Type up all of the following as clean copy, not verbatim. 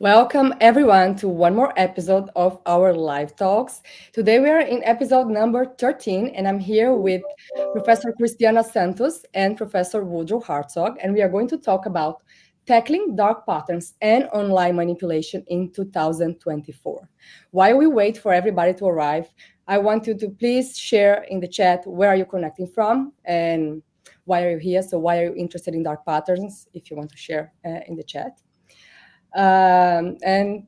Welcome everyone to one more episode of our live talks. Today we are in episode number 13 and I'm here with Professor Cristiana Santos and Professor Woodrow Hartzog, and we are going to talk about tackling dark patterns and online manipulation in 2024. While we wait for everybody to arrive, I want you to please share in the chat where are you connecting from and why are you here? So why are you interested in dark patterns if you want to share in the chat. And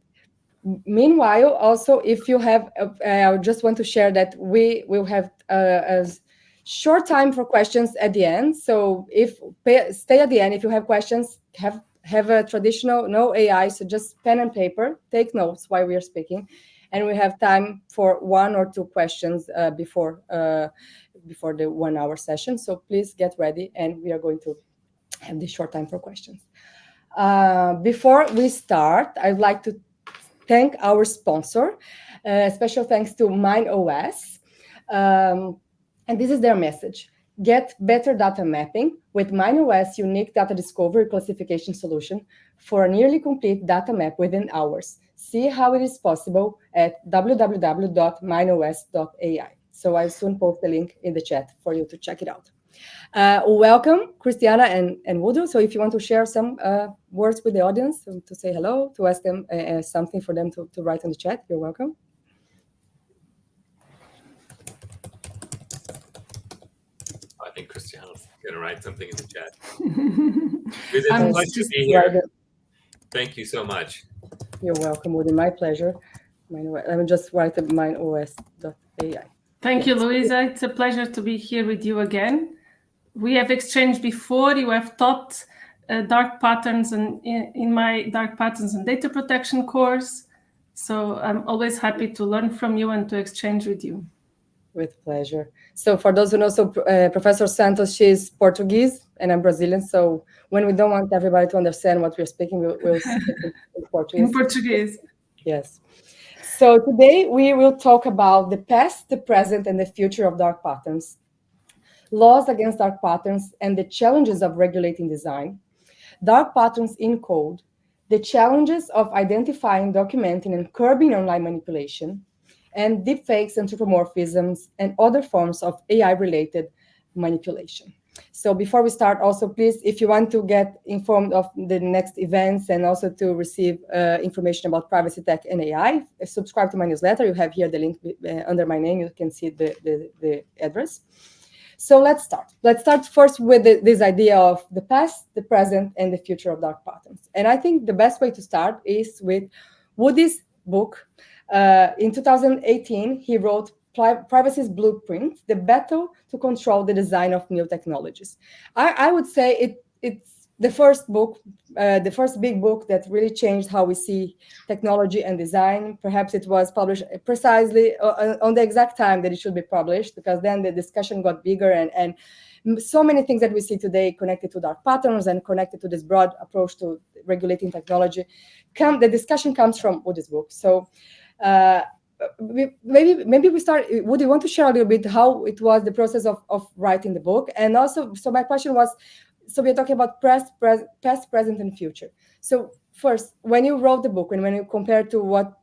meanwhile, also, if you have, I just want to share that we will have a short time for questions at the end. So stay at the end. If you have questions, have a traditional, no AI, so just pen and paper, take notes while we are speaking. And we have time for one or two questions before the 1 hour session. So please get ready and we are going to have this short time for questions. Before we start, I'd like to thank our sponsor. Special thanks to MindOS. And this is their message. Get better data mapping with MindOS unique data discovery classification solution for a nearly complete data map within hours. See how it is possible at www.mindos.ai. So I'll soon post the link in the chat for you to check it out. Welcome, Cristiana and Woodrow. So if you want to share some words with the audience, to say hello, to ask them something for them to write in the chat, you're welcome. I think Cristiana's going to write something in the chat. It's a pleasure to be here. Thank you so much. You're welcome, Woody. My pleasure. Let me just write at mindos.ai. Thank you, Luiza. It's a pleasure to be here with you again. We have exchanged before. You have taught dark patterns in my dark patterns and data protection course. So I'm always happy to learn from you and to exchange with you. With pleasure. So for those who know, Professor Santos, she's Portuguese and I'm Brazilian. So when we don't want everybody to understand what we're speaking, we'll speak in Portuguese. In Portuguese. Yes. So today we will talk about the past, the present, and the future of dark patterns, laws against dark patterns, and the challenges of regulating design, dark patterns in code, the challenges of identifying, documenting, and curbing online manipulation, and deepfakes, anthropomorphisms, and other forms of AI-related manipulation. So before we start, also, please, if you want to get informed of the next events and also to receive information about privacy tech and AI, subscribe to my newsletter. You have here the link under my name. You can see the address. So let's start. Let's start first with this idea of the past, the present, and the future of dark patterns. And I think the best way to start is with Woody's book. In 2018, he wrote Privacy's Blueprint, the battle to control the design of new technologies. I would say it's the first book, the first big book that really changed how we see technology and design. Perhaps it was published precisely on the exact time that it should be published, because then the discussion got bigger and so many things that we see today connected to dark patterns and connected to this broad approach to regulating technology. The discussion comes from Woody's book. So maybe we start. Would you want to share a little bit how it was the process of writing the book? And also, so my question was, so we're talking about past, present, and future. So first, when you wrote the book and when you compare to what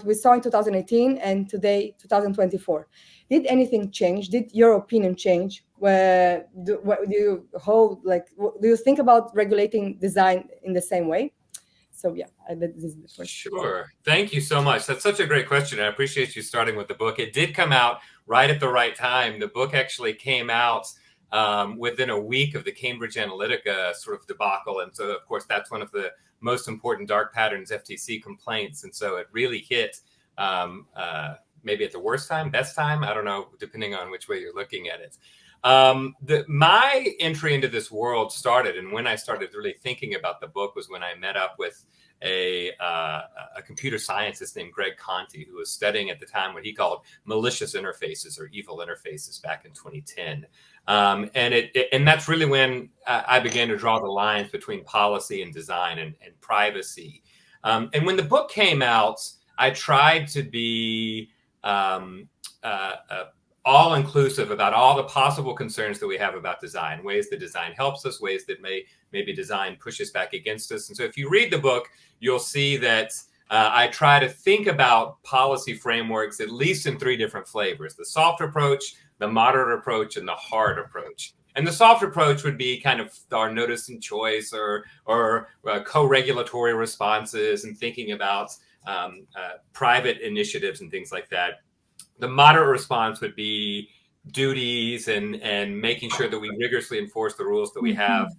we saw in 2018 and today, 2024, did anything change? Did your opinion change? Do you think about regulating design in the same way? So yeah, this is the first. Sure. Thank you so much. That's such a great question. I appreciate you starting with the book. It did come out right at the right time. The book actually came out within a week of the Cambridge Analytica sort of debacle. And so, of course, that's one of the most important dark patterns FTC complaints. And so it really hit maybe at the worst time, best time, I don't know, depending on which way you're looking at it. My entry into this world started, and when I started really thinking about the book was when I met up with a computer scientist named Greg Conti, who was studying at the time what he called malicious interfaces or evil interfaces back in 2010. And that's really when I began to draw the lines between policy and design and privacy. And when the book came out, I tried to be all inclusive about all the possible concerns that we have about design, ways that design helps us, ways that maybe design pushes back against us. And so if you read the book, you'll see that I try to think about policy frameworks at least in 3 different flavors: the soft approach, the moderate approach, and the hard approach. And the soft approach would be kind of our notice and choice or co-regulatory responses and thinking about private initiatives and things like that. The moderate response would be duties and making sure that we rigorously enforce the rules that we have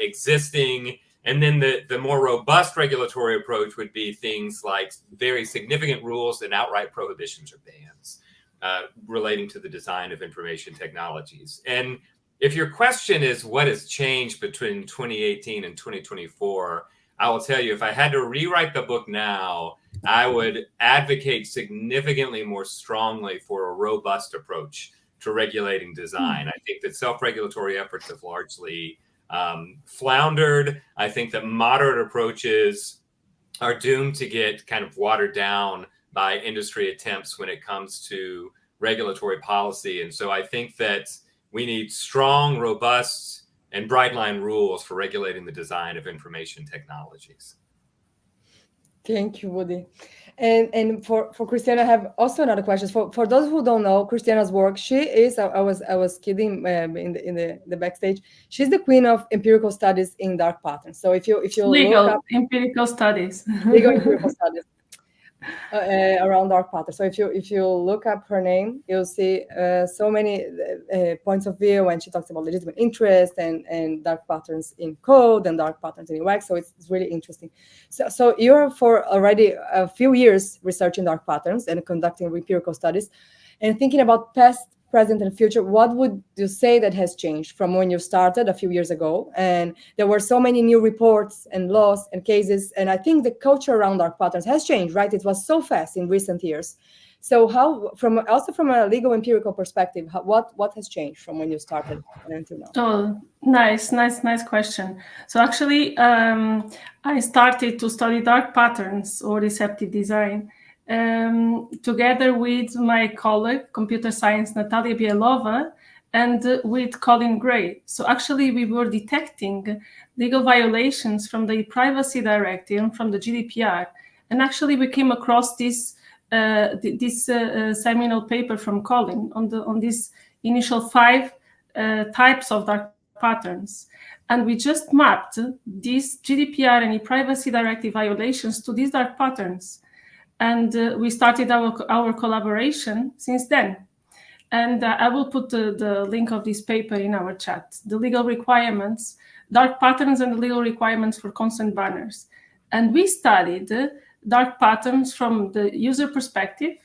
existing. And then the more robust regulatory approach would be things like very significant rules and outright prohibitions or bans relating to the design of information technologies. And if your question is what has changed between 2018 and 2024, I will tell you, if I had to rewrite the book now, I would advocate significantly more strongly for a robust approach to regulating design. I think that self-regulatory efforts have largely floundered. I think that moderate approaches are doomed to get kind of watered down by industry attempts when it comes to regulatory policy. And so I think that we need strong, robust, and bright line rules for regulating the design of information technologies. Thank you, Woody. And for Cristiana, I have also another question. For those who don't know Cristiana's work, she is, I was kidding in the backstage, she's the queen of empirical studies in dark patterns. So if you legal look up empirical studies, legal empirical studies around dark patterns. So if you look up her name, you'll see so many points of view, and she talks about legitimate interest and dark patterns in code and dark patterns in UX. So it's really interesting. So you're for already a few years researching dark patterns and conducting empirical studies and thinking about past, present, and future. What would you say that has changed from when you started a few years ago? And there were so many new reports and laws and cases, and I think the culture around dark patterns has changed, right? It was so fast in recent years. So how, from a legal empirical perspective, what has changed from when you started and until now? Oh, nice question. So actually, I started to study dark patterns or deceptive design together with my colleague, computer science, Natalia Bielova, and with Colin Gray. So actually, we were detecting legal violations from the Privacy Directive and from the GDPR. And actually, we came across this seminal paper from Colin on these initial 5 types of dark patterns. And we just mapped these GDPR and e-privacy directive violations to these dark patterns. And we started our collaboration since then. And I will put the link of this paper in our chat. The legal requirements, dark patterns and the legal requirements for consent banners. And we studied dark patterns from the user perspective,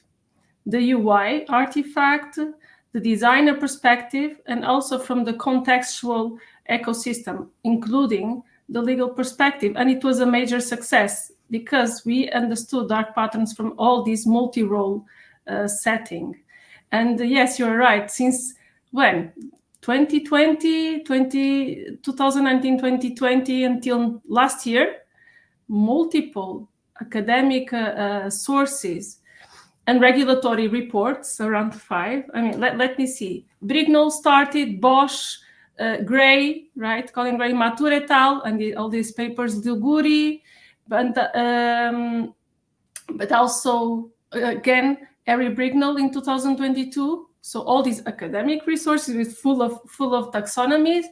the UI artifact, the designer perspective, and also from the contextual ecosystem, including the legal perspective. And it was a major success because we understood dark patterns from all this multi-role setting. And yes, you're right. Since when? 2019, 2020, until last year, multiple academic sources and regulatory reports, around 5. I mean, let me see. Brignall started, Bosch, Gray, right? Colin Gray, Matur et al., and all these papers, Liguri, but also, again, Harry Brignall in 2022. So all these academic resources with full of taxonomies.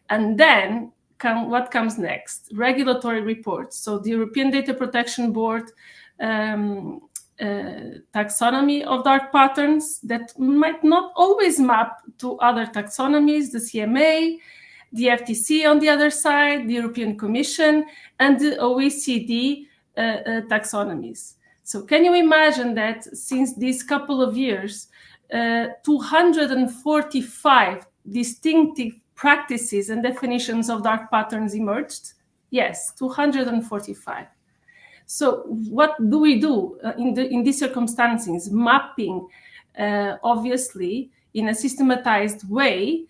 And then what comes next? Regulatory reports. So the European Data Protection Board taxonomy of dark patterns that might not always map to other taxonomies, the CMA, the FTC on the other side, the European Commission, and the OECD taxonomies. So can you imagine that since these couple of years, 245 distinctive practices and definitions of dark patterns emerged? Yes, 245. So what do we do in these circumstances? Mapping, obviously, in a systematized way,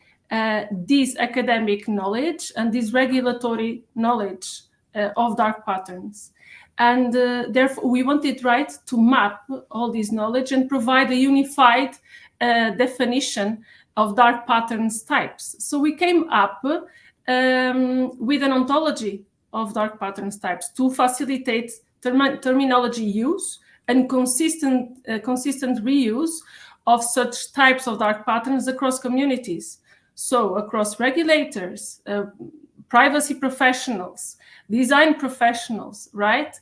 this academic knowledge and this regulatory knowledge of dark patterns. And therefore, we wanted, right, to map all this knowledge and provide a unified definition of dark patterns types. So we came up with an ontology of dark patterns types to facilitate terminology use and consistent reuse of such types of dark patterns across communities. So across regulators, privacy professionals, design professionals, right?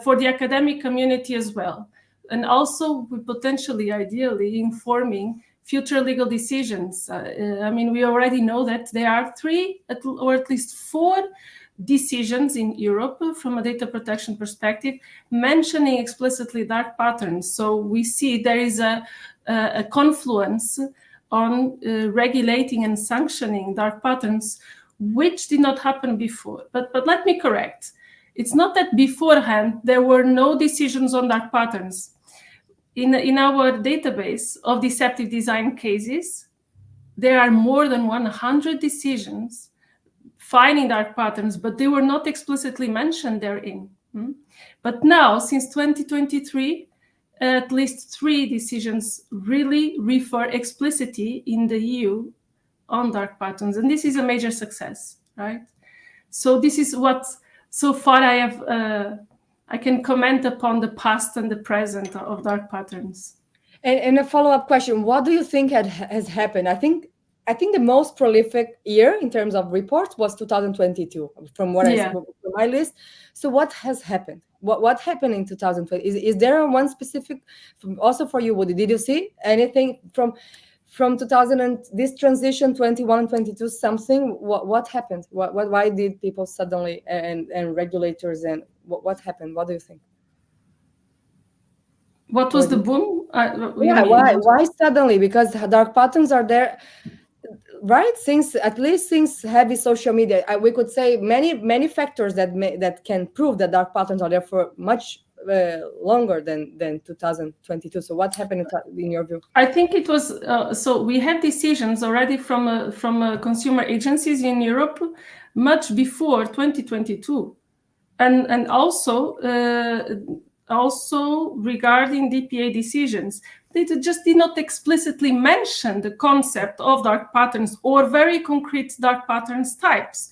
For the academic community as well. And also potentially, ideally, informing future legal decisions. We already know that there are 3 or at least 4 decisions in Europe from a data protection perspective mentioning explicitly dark patterns. So we see there is a confluence on regulating and sanctioning dark patterns, which did not happen before. But let me correct. It's not that beforehand there were no decisions on dark patterns. In our database of deceptive design cases, there are more than 100 decisions finding dark patterns, but they were not explicitly mentioned therein. But now, since 2023, at least 3 decisions really refer explicitly in the EU on dark patterns, and this is a major success, right? So this is what so far I can comment upon the past and the present of dark patterns. And a follow-up question: what do you think has happened? I think the most prolific year in terms of reports was 2022, from what I see from my list. So what has happened? What happened in 2020? Is there one specific, also for you, Woody? Did you see anything from 2000 and this transition 21 and 22? Something? What happened? Why did people suddenly and regulators and what happened? What do you think? What was the boom? Why suddenly? Because dark patterns are there, right? Since heavy social media, we could say many factors that can prove that dark patterns are there for much longer than 2022. So what happened in your view? I think it was so we had decisions already from consumer agencies in Europe much before 2022, and also regarding DPA decisions. They just did not explicitly mention the concept of dark patterns or very concrete dark patterns types.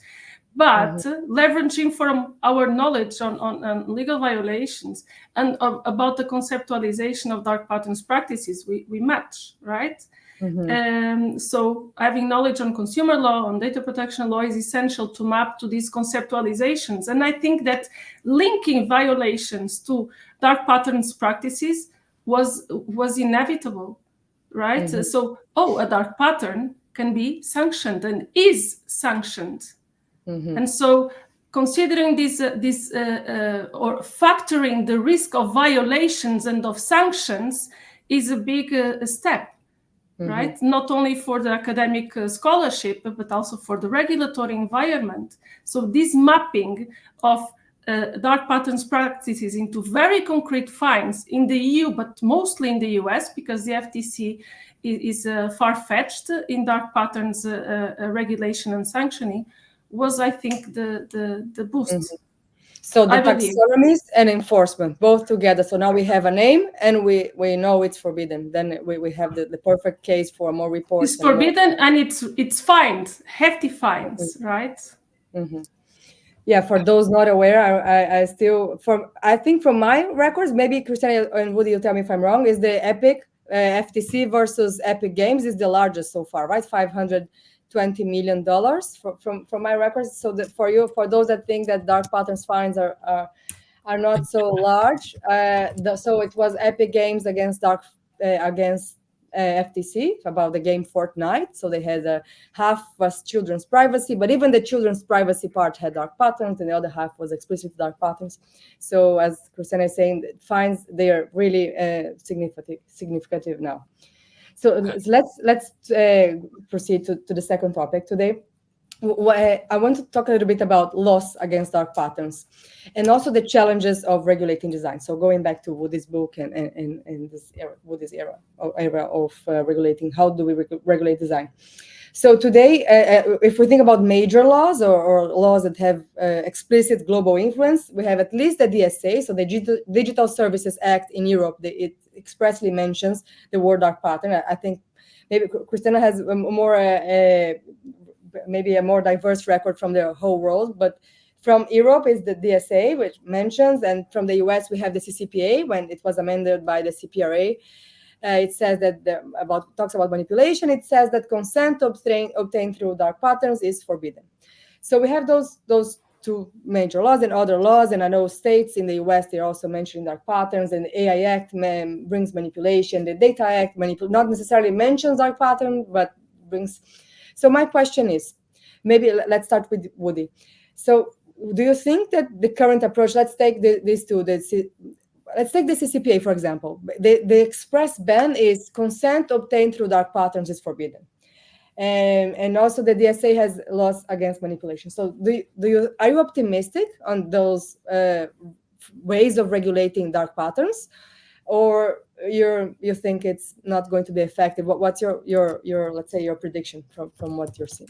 But leveraging from our knowledge on legal violations and about the conceptualization of dark patterns practices, we match, right? So having knowledge on consumer law, on data protection law is essential to map to these conceptualizations. And I think that linking violations to dark patterns practices was inevitable, right? So, a dark pattern can be sanctioned and is sanctioned. And so considering this or factoring the risk of violations and of sanctions is a big step, right? Not only for the academic scholarship, but also for the regulatory environment. So this mapping of dark patterns practices into very concrete fines in the EU, but mostly in the US, because the FTC is far-fetched in dark patterns regulation and sanctioning, was, I think, the boost. So the taxonomies and enforcement both together. So now we have a name and we know it's forbidden. Then we have the perfect case for more reports. It's forbidden and it's fined, hefty fines, right? Yeah, for those not aware, I think from my records, maybe Cristiana and Woody, you tell me if I'm wrong, is the Epic FTC versus Epic Games is the largest so far, right? $520 million from my records. So that for those that think that dark patterns fines are not so large, so it was Epic Games against FTC about the game Fortnite. So they had half was children's privacy, but even the children's privacy part had dark patterns, and the other half was explicit dark patterns. So as Cristiana is saying, fines, they are really significant now. So let's proceed to the second topic today. I want to talk a little bit about laws against dark patterns and also the challenges of regulating design. So going back to Woody's book and this era, Woody's era of regulating, how do we regulate design? So today, if we think about major laws or laws that have explicit global influence, we have at least the DSA, so the Digital Services Act in Europe. It expressly mentions the word dark pattern. I think maybe Christina has maybe a more diverse record from the whole world, but from Europe is the DSA, which mentions, and from the US we have the CCPA when it was amended by the CPRA. It says that talks about manipulation. It says that consent obtained through dark patterns is forbidden. So we have those two major laws and other laws, and I know states in the US, they're also mentioning dark patterns, and the AI Act brings manipulation. The Data Act not necessarily mentions dark pattern, but brings. So my question is, maybe let's start with Woody. So do you think that the current approach, let's take these two, let's take the CCPA, for example. The express ban is consent obtained through dark patterns is forbidden. And also the DSA has laws against manipulation. So are you optimistic on those ways of regulating dark patterns, or you think it's not going to be effective? What's your let's say your prediction from what you're seeing?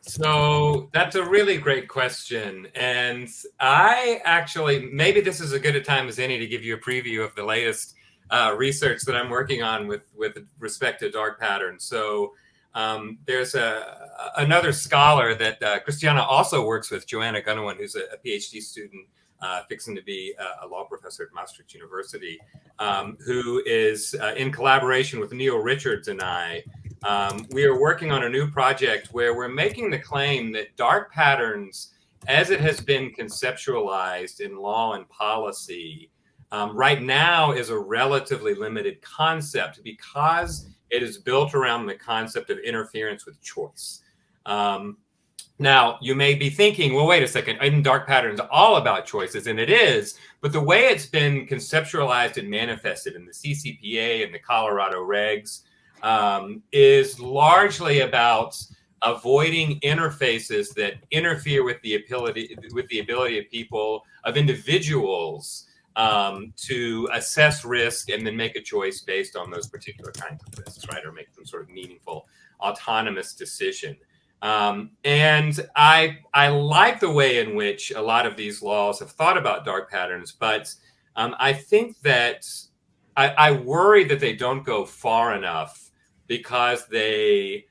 So that's a really great question. And I actually, maybe this is as good a time as any to give you a preview of the latest research that I'm working on with respect to dark patterns. So there's another scholar that Christiana also works with, Joanna Gunawan, who's a PhD student fixing to be a law professor at Maastricht University, who is in collaboration with Neil Richards and I. We are working on a new project where we're making the claim that dark patterns, as it has been conceptualized in law and policy, right now is a relatively limited concept because it is built around the concept of interference with choice. Now, you may be thinking, well, wait a second, isn't dark patterns all about choices? And it is, but the way it's been conceptualized and manifested in the CCPA and the Colorado regs is largely about avoiding interfaces that interfere with the ability of people, of individuals, to assess risk and then make a choice based on those particular kinds of risks, right? Or make some sort of meaningful autonomous decision. And I like the way in which a lot of these laws have thought about dark patterns, but I think that I worry that they don't go far enough because they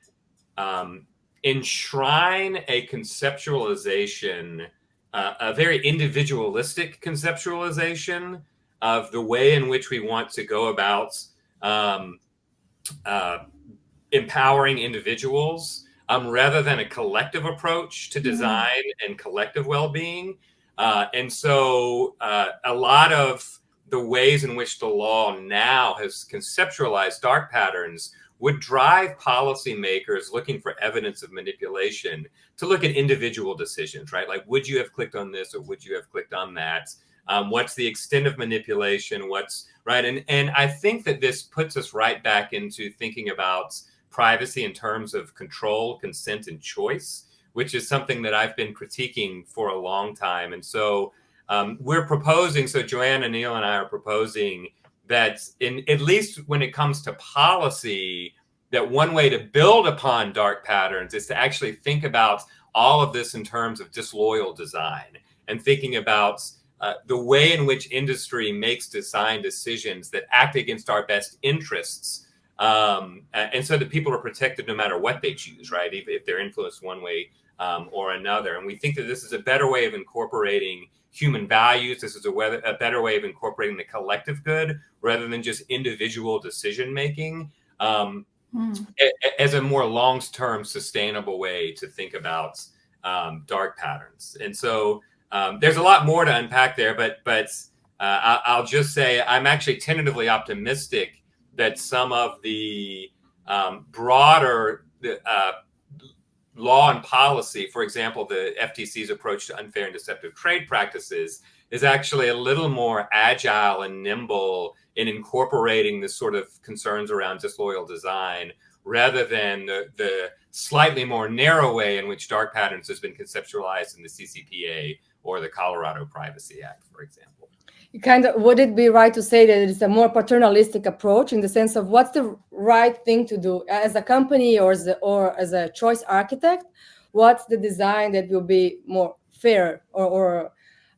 enshrine a conceptualization, a very individualistic conceptualization of the way in which we want to go about empowering individuals, rather than a collective approach to design and collective well-being. And so a lot of the ways in which the law now has conceptualized dark patterns would drive policymakers looking for evidence of manipulation to look at individual decisions, right? Like, would you have clicked on this or would you have clicked on that? What's the extent of manipulation? Right? And I think that this puts us right back into thinking about privacy in terms of control, consent, and choice, which is something that I've been critiquing for a long time. And so we're proposing, so Joanna, Neil, and I are proposing that at least when it comes to policy, that one way to build upon dark patterns is to actually think about all of this in terms of disloyal design and thinking about the way in which industry makes design decisions that act against our best interests. And so that people are protected no matter what they choose, right? If they're influenced one way or another. And we think that this is a better way of incorporating human values. This is a better way of incorporating the collective good rather than just individual decision making, as a more long-term sustainable way to think about dark patterns. And so there's a lot more to unpack there, but I'll just say I'm actually tentatively optimistic that some of the broader law and policy, for example, the FTC's approach to unfair and deceptive trade practices, is actually a little more agile and nimble in incorporating the sort of concerns around disloyal design, rather than the slightly more narrow way in which dark patterns has been conceptualized in the CCPA or the Colorado Privacy Act, for example. kind of, would it be right to say that it's a more paternalistic approach in the sense of what's the right thing to do as a company or as a choice architect? What's the design that will be more fair or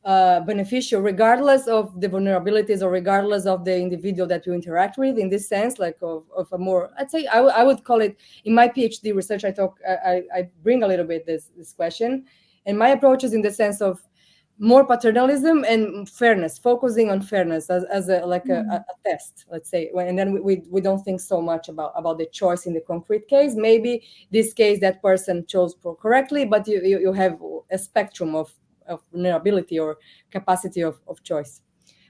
beneficial, regardless of the vulnerabilities or regardless of the individual that you interact with? In this sense, like of a more, I'd say, I would call it, in my PhD research, I bring a little bit this question, and my approach is in the sense of more paternalism and fairness, focusing on fairness as a test, let's say. And then we don't think so much about the choice in the concrete case. Maybe this case that person chose correctly, but you have a spectrum of vulnerability or capacity of choice.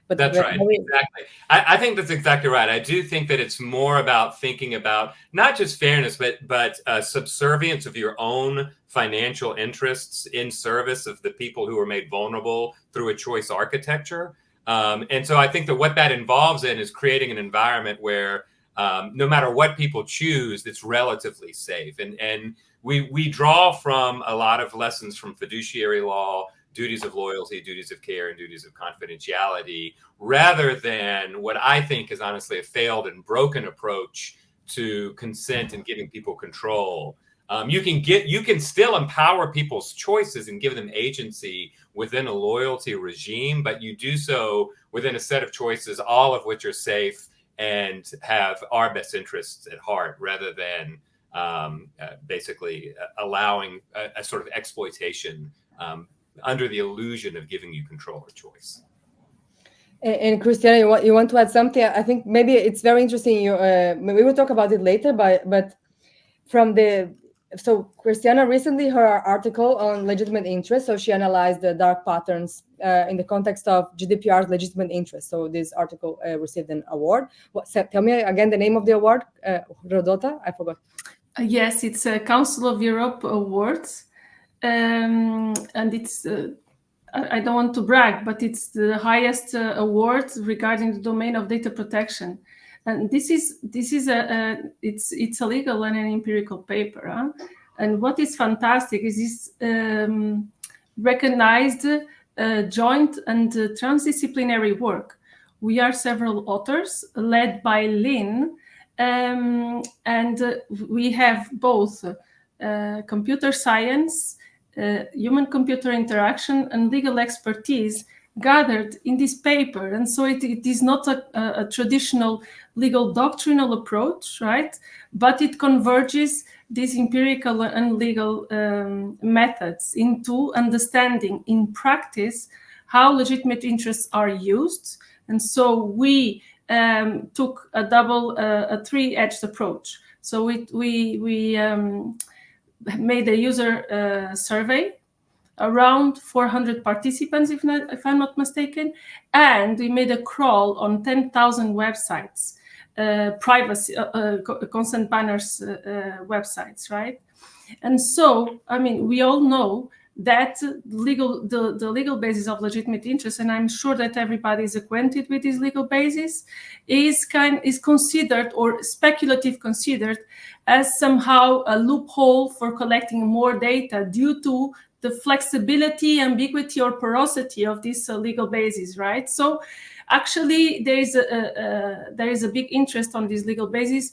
But that's right. Exactly. I think that's exactly right. I do think that it's more about thinking about not just fairness, but subservience of your own financial interests in service of the people who are made vulnerable through a choice architecture. And so I think that what that involves in is creating an environment where no matter what people choose, it's relatively safe. And we draw from a lot of lessons from fiduciary law, duties of loyalty, duties of care, and duties of confidentiality, rather than what I think is honestly a failed and broken approach to consent and giving people control. You can still empower people's choices and give them agency within a loyalty regime, but you do so within a set of choices, all of which are safe and have our best interests at heart, rather than basically allowing a sort of exploitation under the illusion of giving you control or choice. And Cristiana, you want to add something? I think maybe it's very interesting. We will talk about it later, but so Cristiana recently, her article on legitimate interest, so she analyzed the dark patterns in the context of GDPR's legitimate interest. So this article received an award. Tell me again the name of the award, Rodota? I forgot. Yes, it's a Council of Europe Awards. And it's, I don't want to brag, but it's the highest award regarding the domain of data protection. And this is it's a legal and an empirical paper. Huh? And what is fantastic is this recognized joint and transdisciplinary work. We are several authors led by Lynn, and we have both computer science, human-computer interaction, and legal expertise gathered in this paper. And so it is not a traditional legal doctrinal approach, right? But it converges these empirical and legal methods into understanding in practice how legitimate interests are used. And so we took a three-edged approach. So we made a user survey, around 400 participants, if I'm not mistaken, and we made a crawl on 10,000 websites, privacy, consent banners websites, right? And so, I mean, we all know that the legal basis of legitimate interest, and I'm sure that everybody is acquainted with this legal basis, is considered, or speculative considered, as somehow a loophole for collecting more data due to the flexibility, ambiguity, or porosity of this legal basis, right? So actually there is a big interest on this legal basis,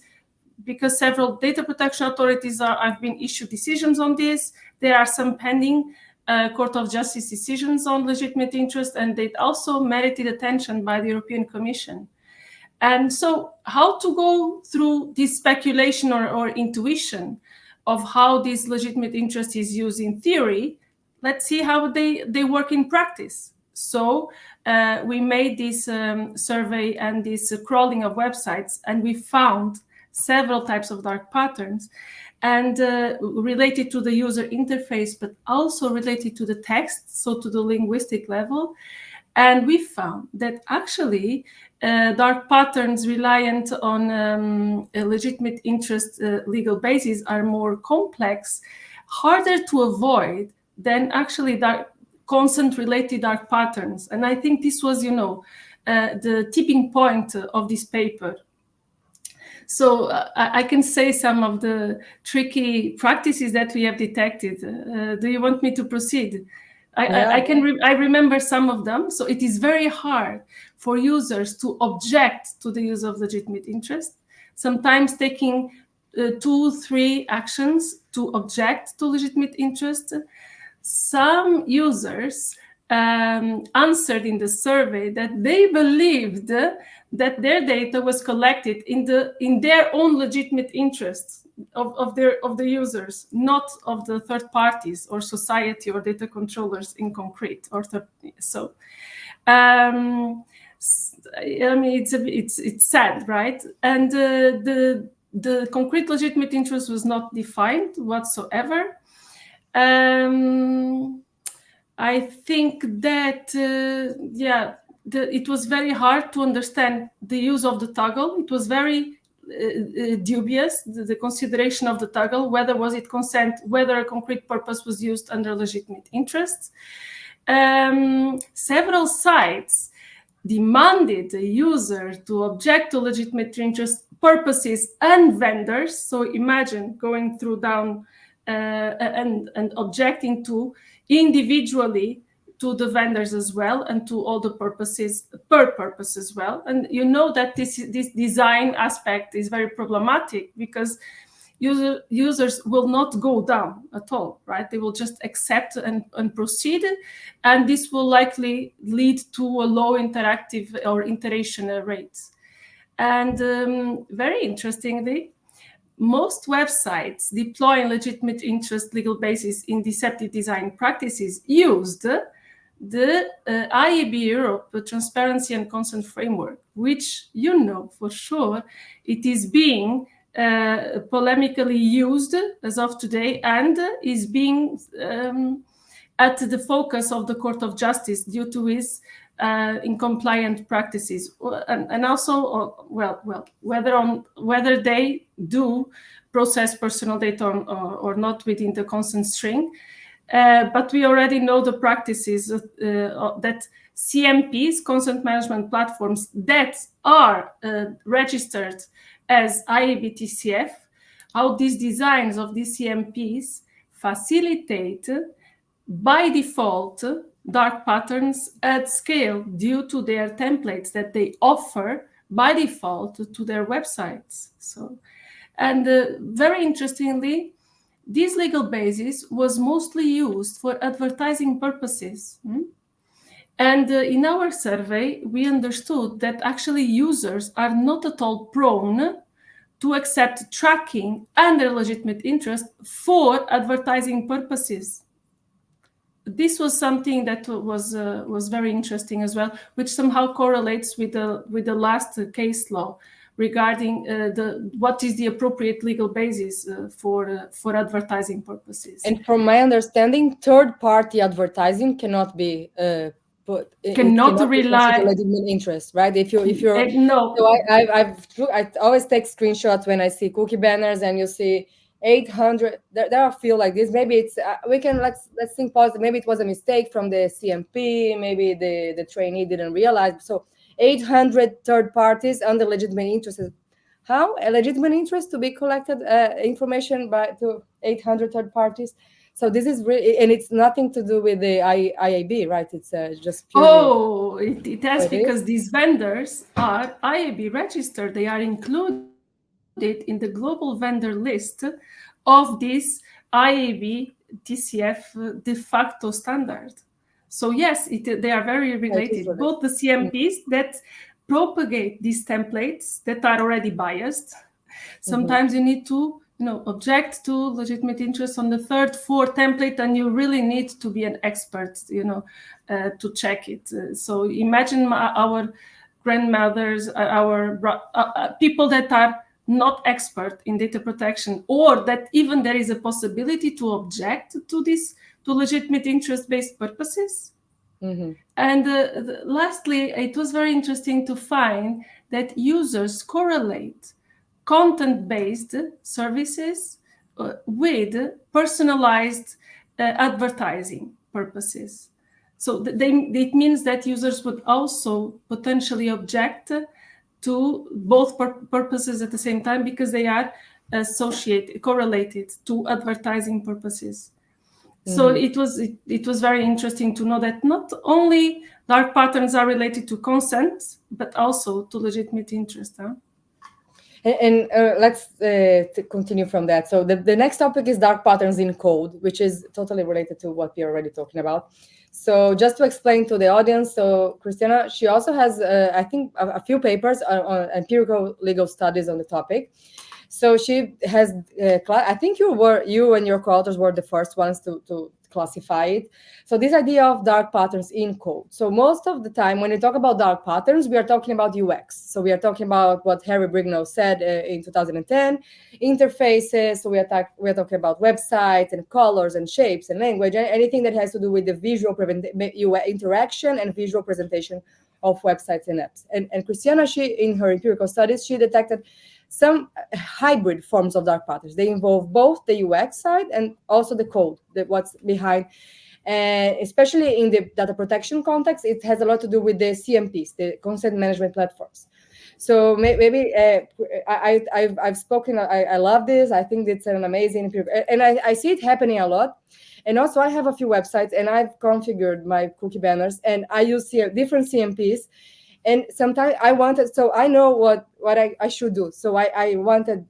because several data protection authorities have been issued decisions on this. There are some pending Court of Justice decisions on legitimate interest, and they also merited attention by the European Commission. And so how to go through this speculation or intuition of how this legitimate interest is used in theory, let's see how they work in practice. So we made this survey and this crawling of websites, and we found several types of dark patterns, and related to the user interface, but also related to the text, so to the linguistic level. And we found that actually dark patterns reliant on a legitimate interest legal basis are more complex, harder to avoid than actually dark consent-related dark patterns. And I think this was, the tipping point of this paper. So I can say some of the tricky practices that we have detected. Do you want me to proceed? I remember some of them. So it is very hard for users to object to the use of legitimate interest, sometimes taking 2-3 actions to object to legitimate interest. Some users answered in the survey that they believed that their data was collected in their own legitimate interests of the users, not of the third parties or society or data controllers in concrete. So, I mean, it's sad, right? And the concrete legitimate interest was not defined whatsoever. I think that it was very hard to understand the use of the toggle. It was very dubious, the consideration of the toggle, whether was it consent, whether a concrete purpose was used under legitimate interests. Several sites demanded the user to object to legitimate interest purposes and vendors. So imagine going through down and objecting to individually to the vendors as well, and to all the purposes per purpose as well. And you know that this design aspect is very problematic, because users will not go down at all, right? They will just accept and proceed, and this will likely lead to a low interactive or iteration rates. And very interestingly, most websites deploying legitimate interest legal basis in deceptive design practices used the IAB Europe Transparency and Consent Framework, which you know for sure it is being polemically used as of today, and is being at the focus of the Court of Justice due to its incompliant practices, and also whether they do process personal data or not within the consent string. But we already know the practices that CMPs, consent management platforms, that are registered as IAB-TCF, how these designs of these CMPs facilitate, by default, dark patterns at scale due to their templates that they offer by default to their websites. So, and very interestingly, this legal basis was mostly used for advertising purposes. And in our survey, we understood that actually users are not at all prone to accept tracking under legitimate interest for advertising purposes. This was something that was very interesting as well, which somehow correlates with the last case law regarding what is the appropriate legal basis for advertising purposes. And from my understanding, third-party advertising cannot be cannot rely on legitimate interest, right? If you're no. So I always take screenshots when I see cookie banners, and you see 800. There are a few like this. Maybe it's let's think positive. Maybe it was a mistake from the CMP. Maybe the trainee didn't realize. So 800 third parties under legitimate interest. How a legitimate interest to be collected information to 800 third parties? So this is really, and it's nothing to do with the IAB, right? It's just purely... it has, because these vendors are IAB registered. They are included in the global vendor list of this IAB TCF de facto standard. So yes, they are very related. Both the CMPs that propagate these templates that are already biased. Sometimes you need to object to legitimate interest on the third, fourth template, and you really need to be an expert, to check it. So imagine our grandmothers, our people that are not expert in data protection, or that even there is a possibility to object to this, to legitimate interest-based purposes. And lastly, it was very interesting to find that users correlate content-based services with personalized advertising purposes. So it means that users would also potentially object to both purposes at the same time, because they are correlated to advertising purposes. So it was very interesting to know that not only dark patterns are related to consent, but also to legitimate interest. And let's continue from that. So the next topic is dark patterns in code, which is totally related to what we're already talking about. So just to explain to the audience, so Cristiana, she also has, I think, a few papers on empirical legal studies on the topic. So she has, I think you and your co-authors were the first ones to classify it. So this idea of dark patterns in code. So most of the time when we talk about dark patterns, we are talking about UX. So we are talking about what Harry Brignow said in 2010, interfaces. So we are talking about websites and colors and shapes and language, and anything that has to do with the visual interaction and visual presentation of websites and apps. And Cristiana, she, in her empirical studies, she detected some hybrid forms of dark patterns. They involve both the UX side and also the code, what's behind. And especially in the data protection context, it has a lot to do with the CMPs, the consent management platforms. So maybe I've spoken, I love this. I think it's an amazing, and I see it happening a lot. And also I have a few websites and I've configured my cookie banners and I use different CMPs. And sometimes I wanted, so I know what I should do. So I wanted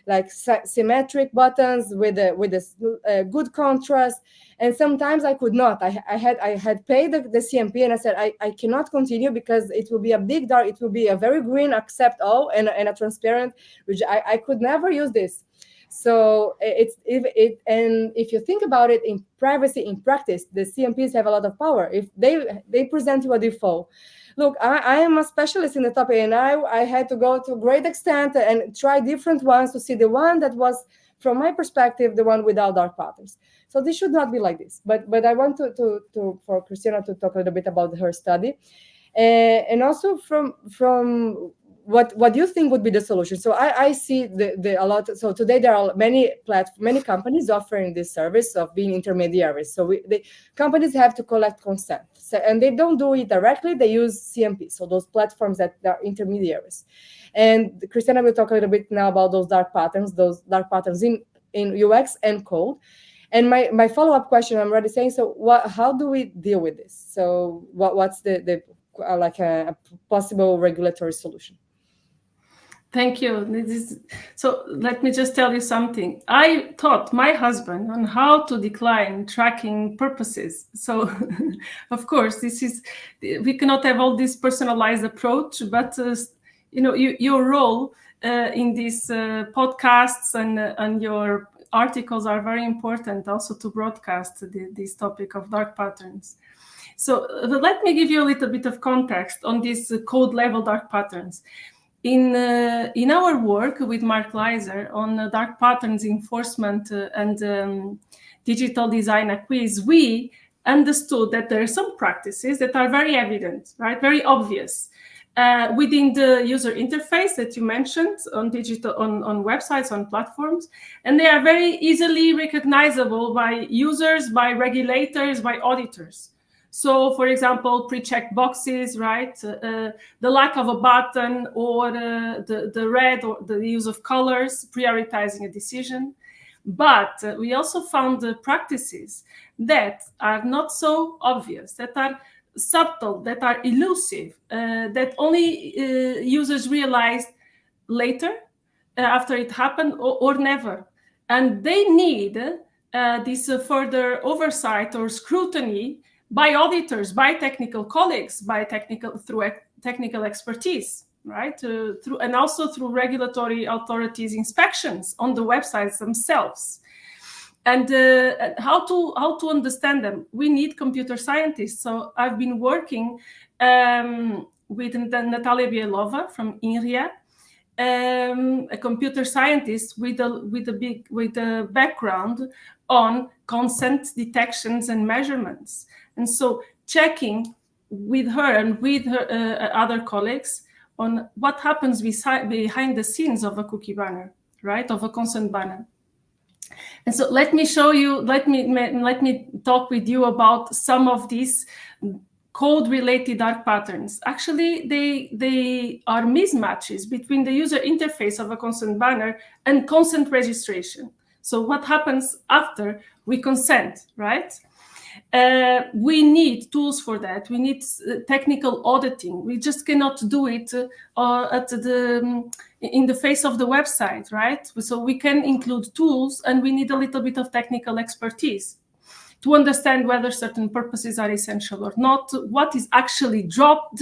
like symmetric buttons with a good contrast. And sometimes I could not. I had paid the CMP and I said I cannot continue because it will be a big dark. It will be a very green accept all and a transparent, which I could never use this. So if you think about it in privacy in practice, the CMPs have a lot of power. If they present you a default. Look, I am a specialist in the topic, and I had to go to a great extent and try different ones to see the one that was, from my perspective, the one without dark patterns. So this should not be like this. But I want to for Cristiana to talk a little bit about her study, and also from what do you think would be the solution? So I see a lot. So today there are many companies offering this service of being intermediaries. So the companies have to collect consent, and they don't do it directly. They use CMP, so those platforms that are intermediaries. And Cristiana will talk a little bit now about those dark patterns in UX and code. And my follow-up question, I'm already saying, so how do we deal with this? So what's the like a possible regulatory solution? Thank you. So let me just tell you something. I taught my husband on how to decline tracking purposes. So, of course, we cannot have all this personalized approach, but your role in these podcasts and your articles are very important also to broadcast this topic of dark patterns. So let me give you a little bit of context on these code level dark patterns. In our work with Mark Luiza on dark patterns enforcement and digital design acquis, we understood that there are some practices that are very evident, right, very obvious within the user interface that you mentioned on websites, on platforms, and they are very easily recognizable by users, by regulators, by auditors. So, for example, pre-checked boxes, right? The lack of a button, or the red, or the use of colors, prioritizing a decision. But we also found practices that are not so obvious, that are subtle, that are elusive, that only users realized later, after it happened, or never. And they need this further oversight or scrutiny by auditors, by technical colleagues, through technical expertise, right? And also through regulatory authorities' inspections on the websites themselves. And how to understand them? We need computer scientists. So I've been working with Natalia Bielova from INRIA, a computer scientist with a background on consent detections and measurements. And so checking with her and with her other colleagues on what happens behind the scenes of a cookie banner, right, of a consent banner. And so let me show you, let me talk with you about some of these code-related dark patterns. Actually, they are mismatches between the user interface of a consent banner and consent registration. So what happens after we consent, right? We need tools for that. We need technical auditing. We just cannot do it in the face of the website, right? So we can include tools, and we need a little bit of technical expertise to understand whether certain purposes are essential or not, what is actually dropped,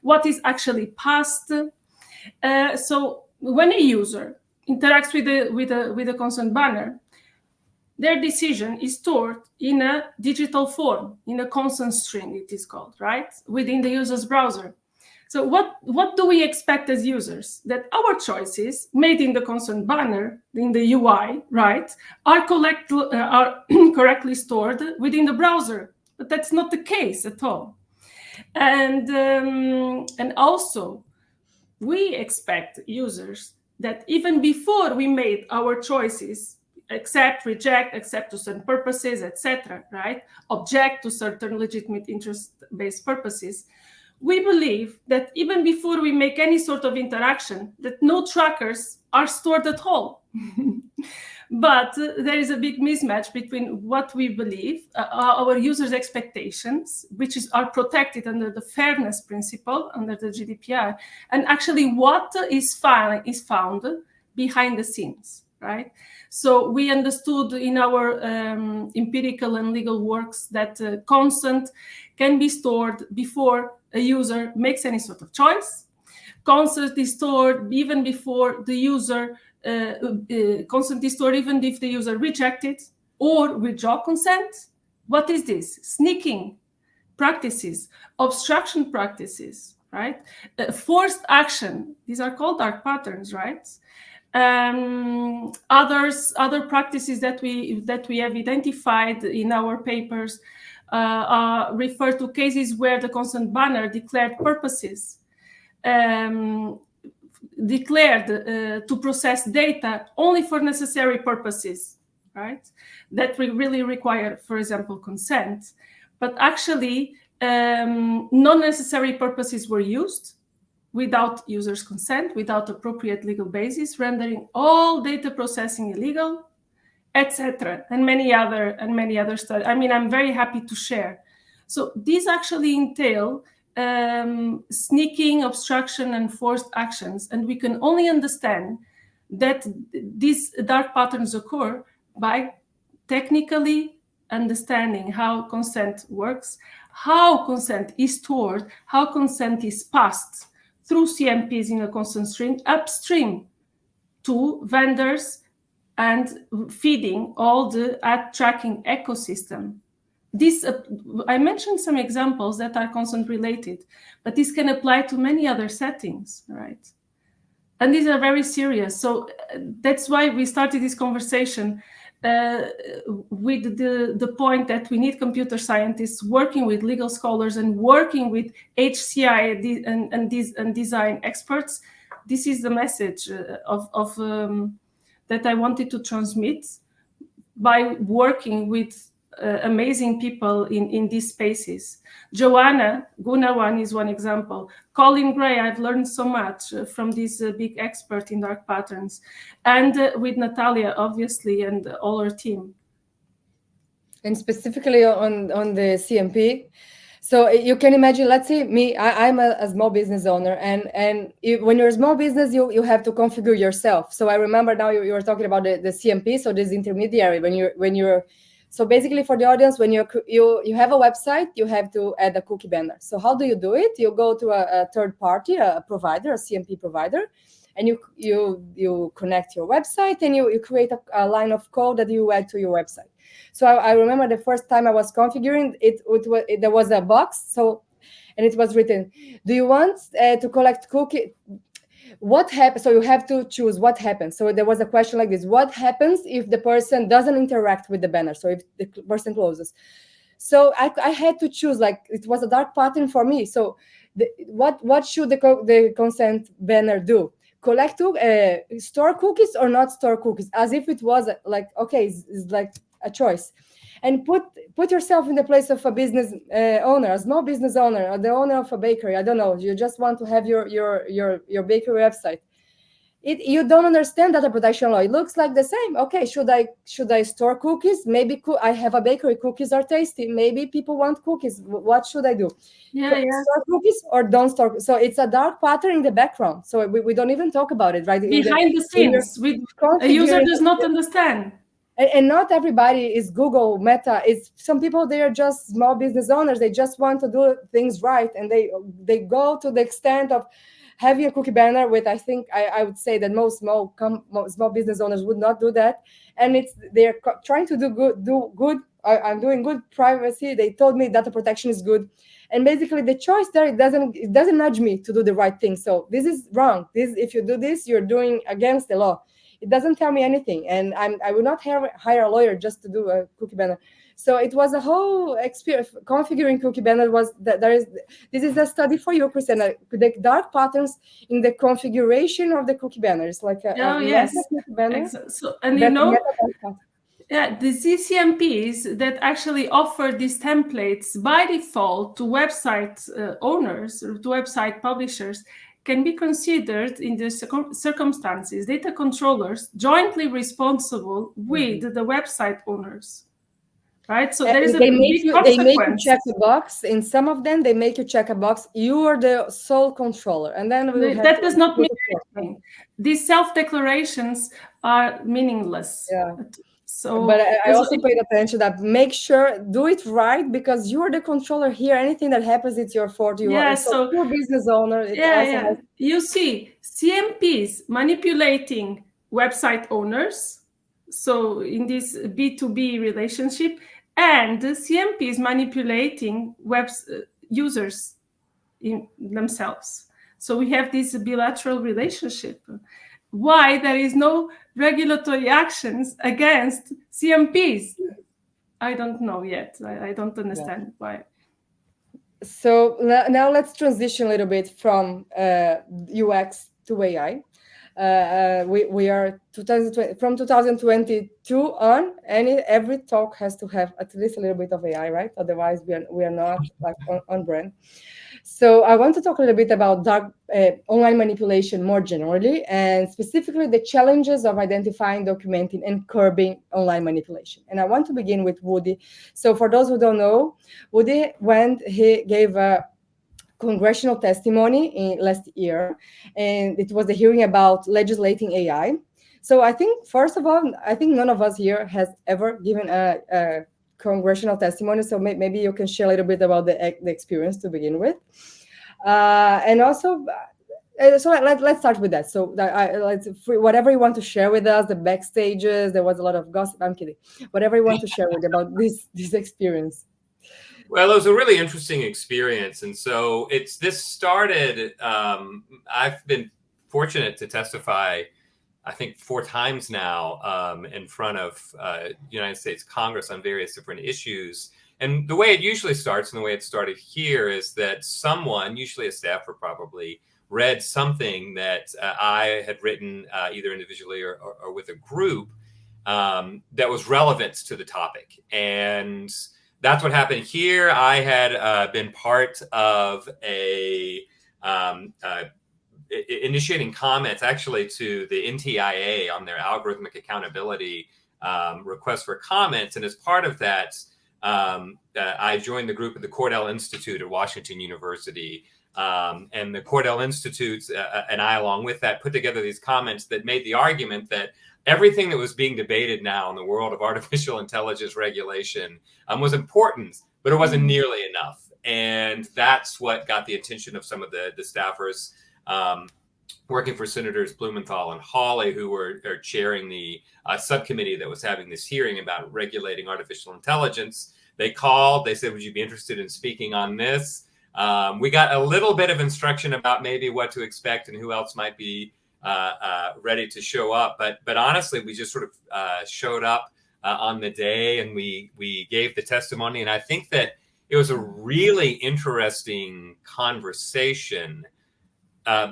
what is actually passed. So when a user interacts with a consent banner, their decision is stored in a digital form, in a consent string, it is called, right? Within the user's browser. So what do we expect as users? That our choices made in the consent banner, in the UI, right, are correctly stored within the browser. But that's not the case at all. And also, we expect users that even before we made our choices, accept, reject, accept to certain purposes, etc., right, object to certain legitimate interest-based purposes, we believe that even before we make any sort of interaction, that no trackers are stored at all. But there is a big mismatch between what we believe, our users' expectations, which are protected under the fairness principle, under the GDPR, and actually what is found behind the scenes, right? So we understood in our empirical and legal works that consent can be stored before a user makes any sort of choice. Consent is stored even before the user consent is stored even if the user rejected or withdraw consent. What is this? Sneaking practices, obstruction practices, right? Forced action. These are called dark patterns, right? Other practices that we have identified in our papers refer to cases where the consent banner declared purposes, declared to process data only for necessary purposes, right? That we really require, for example, consent, but actually non-necessary purposes were used without users' consent, without appropriate legal basis, rendering all data processing illegal, etc., and many other studies. I mean, I'm very happy to share. So these actually entail sneaking, obstruction, and forced actions, and we can only understand that these dark patterns occur by technically understanding how consent works, how consent is stored, how consent is passed through CMPs in a consent string upstream to vendors and feeding all the ad tracking ecosystem. I mentioned some examples that are consent related, but this can apply to many other settings, right? And these are very serious. So that's why we started this conversation with the point that we need computer scientists working with legal scholars and working with HCI and design experts. This is the message that I wanted to transmit by working with amazing people in these spaces. Joanna Gunawan is one example. Colin Gray, I've learned so much from this big expert in dark patterns. And with Natalia, obviously, and all our team. And specifically on the CMP, so you can imagine, let's say me, I'm a small business owner, and when you're a small business, you have to configure yourself. So I remember now you were talking about the CMP, so this intermediary, when you're so basically for the audience, when you have a website, you have to add a cookie banner. So how do you do it? You go to a third party, a provider, a CMP provider, and you connect your website, and you create a line of code that you add to your website. So I remember the first time I was configuring it, there was a box. So, and it was written, do you want to collect cookie? What happens? So you have to choose what happens. So there was a question like this: what happens if the person doesn't interact with the banner? So if the person closes. So I had to choose, like, it was a dark pattern for me. So what should the consent banner do? Collect store cookies or not store cookies? As if it was like, okay, it's like a choice. And put yourself in the place of a business owner, a small business owner, or the owner of a bakery. I don't know. You just want to have your bakery website. You don't understand data protection law. It looks like the same. Okay, should I store cookies? Maybe I have a bakery. Cookies are tasty. Maybe people want cookies. What should I do? Store cookies or don't store? So it's a dark pattern in the background. So we don't even talk about it, right? Behind the scenes, a user does not understand. And not everybody is Google, Meta. It's some people, they are just small business owners. They just want to do things right, and they go to the extent of having a cookie banner. With I think I would say that most small business owners would not do that, and they're trying to do good. I'm doing good privacy. They told me data protection is good, and basically the choice there, it doesn't nudge me to do the right thing. So this is wrong. If you do this, you're doing against the law. It doesn't tell me anything, and I will not hire a lawyer just to do a cookie banner. So it was a whole experience. Configuring cookie banner was that this is a study for you, Cristiana. The dark patterns in the configuration of the cookie banner. It's like cookie banner. So, and the CCMPs that actually offer these templates by default to website owners or to website publishers can be considered in the circumstances data controllers jointly responsible with the website owners, right? So there is a big consequence. They make you check a box. In some of them, they make you check a box. You are the sole controller, and then that does not mean anything. These self-declarations are meaningless. Yeah. So, but I also paid attention that make sure do it right, because you are the controller here. Anything that happens, it's your fault. You are so you're a business owner. You see CMPs manipulating website owners. So in this B2B relationship, and the CMPs manipulating users in themselves. So we have this bilateral relationship. Why there is no regulatory actions against CMPs? I don't know yet. I don't understand why. So now let's transition a little bit from UX to AI. We are from 2022 on. Every talk has to have at least a little bit of AI, right? Otherwise, we are not like on brand. So I want to talk a little bit about dark online manipulation more generally, and specifically the challenges of identifying, documenting, and curbing online manipulation. And I want to begin with Woody. So for those who don't know, Woody, when he gave a congressional testimony last year, and it was the hearing about legislating AI. So I think, first of all, none of us here has ever given a congressional testimony, so maybe you can share a little bit about the experience to begin with, and also so let's start with that. So whatever you want to share with us, the backstages, there was a lot of gossip. I'm kidding. Whatever you want to share with about this experience. Well, it was a really interesting experience, and so this started. I've been fortunate to testify, I think 4 times now, in front of United States Congress on various different issues. And the way it usually starts, and the way it started here, is that someone, usually a staffer probably, read something that I had written either individually or with a group that was relevant to the topic. And that's what happened here. I had been part of initiating comments actually to the NTIA on their algorithmic accountability request for comments. And as part of that, I joined the group at the Cordell Institute at Washington University. And the Cordell Institute and I, along with that, put together these comments that made the argument that everything that was being debated now in the world of artificial intelligence regulation was important, but it wasn't nearly enough. And that's what got the attention of some of the staffers working for Senators Blumenthal and Hawley, who are chairing the subcommittee that was having this hearing about regulating artificial intelligence. They called, they said, would you be interested in speaking on this? We got a little bit of instruction about maybe what to expect and who else might be ready to show up. But honestly, we just sort of showed up on the day, and we gave the testimony. And I think that it was a really interesting conversation,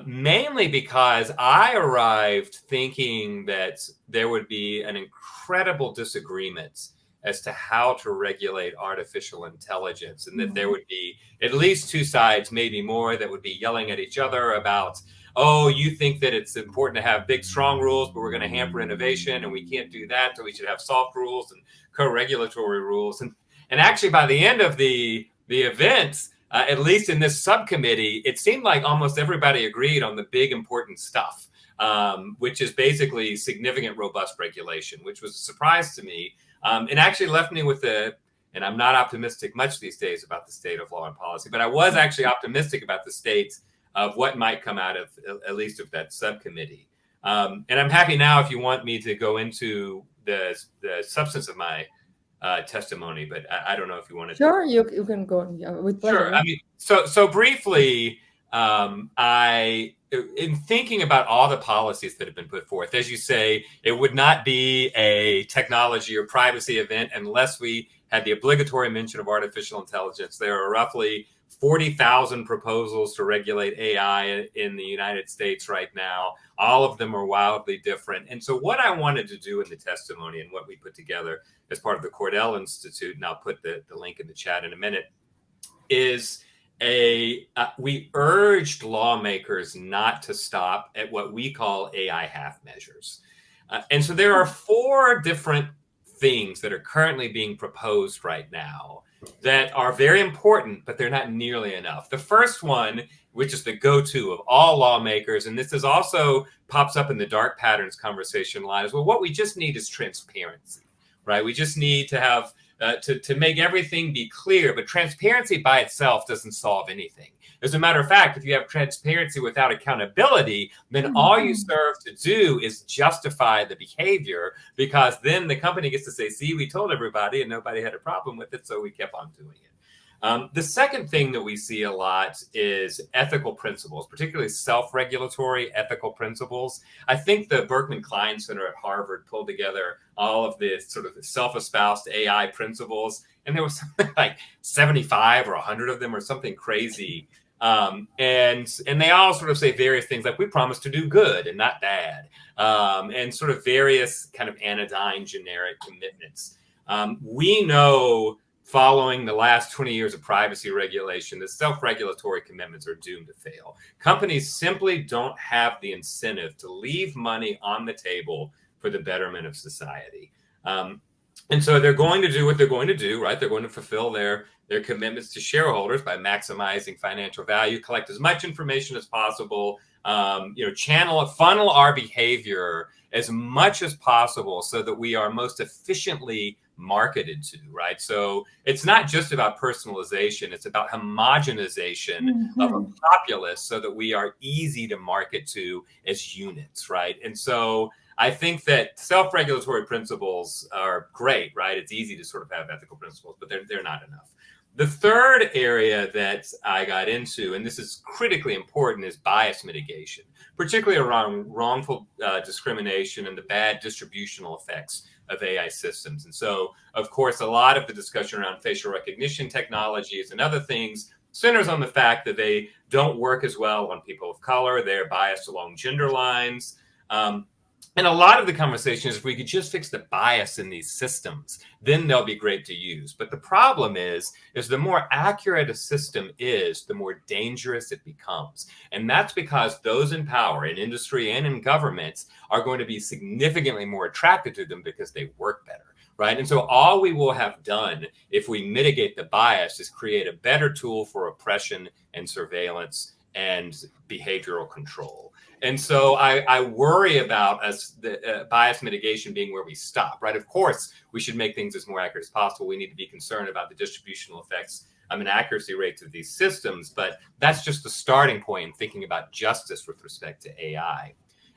mainly because I arrived thinking that there would be an incredible disagreement as to how to regulate artificial intelligence, and that there would be at least 2 sides, maybe more, that would be yelling at each other about oh, you think that it's important to have big, strong rules, but we're going to hamper innovation and we can't do that. So we should have soft rules and co-regulatory rules. And actually, by the end of the event, at least in this subcommittee, it seemed like almost everybody agreed on the big, important stuff, which is basically significant, robust regulation, which was a surprise to me. And actually left me with and I'm not optimistic much these days about the state of law and policy, but I was actually optimistic about the state of what might come out of at least of that subcommittee. And I'm happy now if you want me to go into the substance of my testimony, but I don't know if you want to. Sure, you can go with pleasure. Sure. I mean, so briefly, in thinking about all the policies that have been put forth, as you say, it would not be a technology or privacy event unless we had the obligatory mention of artificial intelligence. There are roughly 40,000 proposals to regulate AI in the United States right now. All of them are wildly different. And so what I wanted to do in the testimony and what we put together as part of the Cordell Institute, and I'll put the link in the chat in a minute, is we urged lawmakers not to stop at what we call AI half measures. And so there are 4 different things that are currently being proposed right now that are very important, but they're not nearly enough. The first one, which is the go-to of all lawmakers, and this is also pops up in the dark patterns conversation line, is well, what we just need is transparency, right? We just need to have to make everything be clear, but transparency by itself doesn't solve anything. As a matter of fact, if you have transparency without accountability, then all you serve to do is justify the behavior, because then the company gets to say, see, we told everybody and nobody had a problem with it, so we kept on doing it. The second thing that we see a lot is ethical principles, particularly self-regulatory ethical principles. I think the Berkman Klein Center at Harvard pulled together all of the sort of self-espoused AI principles, and there was something like 75 or 100 of them or something crazy. And they all sort of say various things like, we promise to do good and not bad, and sort of various kind of anodyne generic commitments. We know, following the last 20 years of privacy regulation, the self-regulatory commitments are doomed to fail. Companies simply don't have the incentive to leave money on the table for the betterment of society. And so they're going to do what they're going to do, right? They're going to fulfill their commitments to shareholders by maximizing financial value, collect as much information as possible, funnel our behavior as much as possible so that we are most efficiently marketed to, right? So it's not just about personalization, it's about homogenization of a populace so that we are easy to market to as units, right? And so I think that self-regulatory principles are great, right? It's easy to sort of have ethical principles, but they're not enough. The third area that I got into, and this is critically important, is bias mitigation, particularly around wrongful discrimination and the bad distributional effects of AI systems. And so, of course, a lot of the discussion around facial recognition technologies and other things centers on the fact that they don't work as well on people of color. They're biased along gender lines. And a lot of the conversation is if we could just fix the bias in these systems, then they'll be great to use. But the problem is the more accurate a system is, the more dangerous it becomes. And that's because those in power in industry and in governments are going to be significantly more attracted to them because they work better, right? And so all we will have done if we mitigate the bias is create a better tool for oppression and surveillance and behavioral control. And so I worry about the bias mitigation being where we stop, right? Of course, we should make things as more accurate as possible. We need to be concerned about the distributional effects and accuracy rates of these systems, but that's just the starting point in thinking about justice with respect to AI.